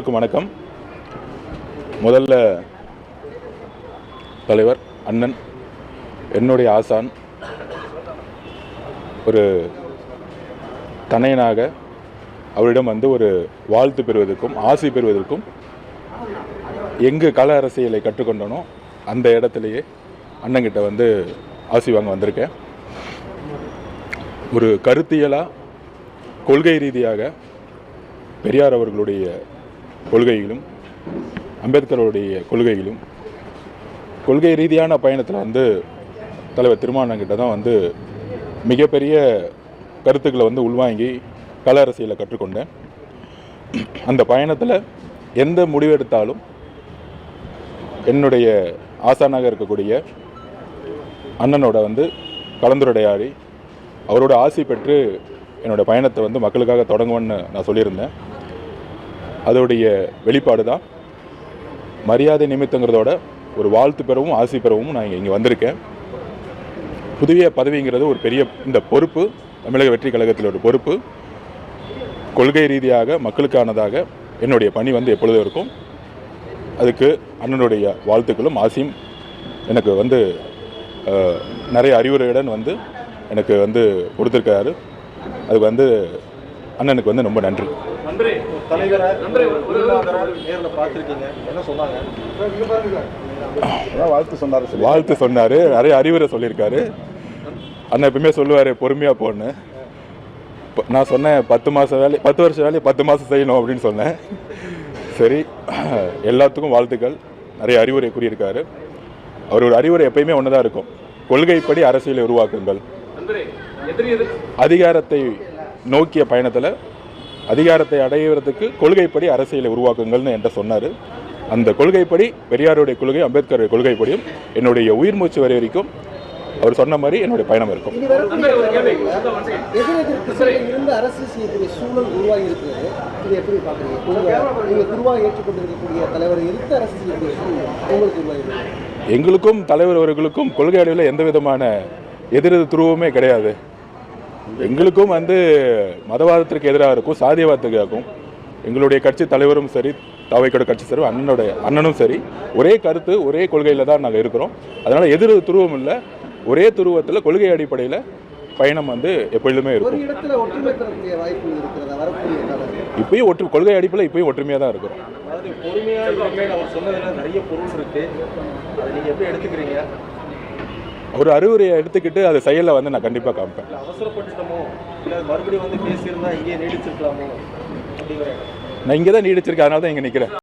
அனைவருக்கும் வணக்கம். முதல்ல தலைவர் அண்ணன் என்னுடைய ஆசான், ஒரு தனையனாக அவரிடம் ஒரு வாழ்த்து பெறுவதற்கும் ஆசி பெறுவதற்கும் எங்கு கள அரசியலை கற்றுக்கொண்டனோ அந்த இடத்துலையே அண்ணங்கிட்ட ஆசி வாங்க வந்திருக்கேன். ஒரு கருத்தியலாக கொள்கை ரீதியாக பெரியார் அவர்களுடைய கொள்கைகளும் அம்பேத்கருடைய கொள்கைகளும் கொள்கை ரீதியான பயணத்தில் தலைவர் திருமாவளவன்கிட்ட தான் மிகப்பெரிய கருத்துக்களை உள்வாங்கி கள அரசியலை கற்றுக்கொண்டேன். அந்த பயணத்தில் எந்த முடிவெடுத்தாலும் என்னுடைய ஆசானாக இருக்கக்கூடிய அண்ணனோட கலந்துரையாடி அவரோட ஆசி பெற்று என்னோடய பயணத்தை மக்களுக்காக தொடங்குவேன்னு நான் சொல்லியிருந்தேன். அதோடைய வெளிப்பாடு தான் மரியாதை நிமித்தங்கிறதோட ஒரு வாழ்த்து பெறவும் ஆசி பெறவும் நான் இங்கே வந்திருக்கேன். புதிய பதவிங்கிறது ஒரு பெரிய இந்த பொறுப்பு, தமிழக வெற்றி கழகத்தில் ஒரு பொறுப்பு, கொள்கை ரீதியாக மக்களுக்கானதாக என்னுடைய பணி எப்பொழுதும் இருக்கும். அதுக்கு அண்ணனுடைய வாழ்த்துக்களும் ஆசியும் எனக்கு நிறைய அறிவுரையுடன் எனக்கு கொடுத்துருக்காரு. அதுக்கு அண்ணனுக்கு ரொம்ப நன்றி. வாழ்த்து சொன்னார், நிறைய அறிவுரை சொல்லியிருக்காரு. அண்ணன் எப்பவுமே சொல்லுவார் பொறுமையாக போன்னு. நான் சொன்னேன் 10 வருஷம் வேலையை 10 மாதம் செய்யணும் அப்படின்னு சொன்னேன். சரி, எல்லாத்துக்கும் வாழ்த்துக்கள். நிறைய அறிவுரை கூறியிருக்காரு. அவரோட அறிவுரை எப்பயுமே ஒன்று தான் இருக்கும், கொள்கைப்படி அரசியலை உருவாக்குங்கள். அதிகாரத்தை நோக்கிய பயணத்தில் அதிகாரத்தை அடைவதற்கு கொள்கைப்படி அரசியலை உருவாக்குங்கள்னு என்கிட்ட சொன்னார். அந்த கொள்கைப்படி பெரியாருடைய கொள்கை, அம்பேத்கருடைய கொள்கைப்படியும் என்னுடைய உயிர் மூச்சு வரை வரைக்கும் அவர் சொன்ன மாதிரி என்னுடைய பயணம் இருக்கும். எங்களுக்கும் தலைவர் அவர்களுக்கும் கொள்கை அளவில் எந்த விதமான எதிரெது துருவமே கிடையாது. எங்களுக்கும் மதவாதத்திற்கு எதிராக இருக்கும், சாதியவாதத்துக்கு இருக்கும். எங்களுடைய கட்சி தலைவரும் சரி, தாவைக்கோட கட்சி சரி, அண்ணனும் சரி, ஒரே கருத்து ஒரே கொள்கையில் தான் நாங்கள் இருக்கிறோம். அதனால் எதிரெது துருவம் இல்லை, ஒரே துருவத்தில் கொள்கை அடிப்படையில் பயணம் எப்பொழுதுமே இருக்கும். இப்பயும் கொள்கை அடிப்படையில் இப்பயும் ஒற்றுமையாக தான் இருக்கிறோம். ஒரு அறிவுரையை எடுத்துக்கிட்டு அதை செயலில் நான் கண்டிப்பாக காமிப்பேன். நான் இங்கே தான் நீடிச்சிருக்கேன், அதனால தான் இங்கே நிற்கிறேன்.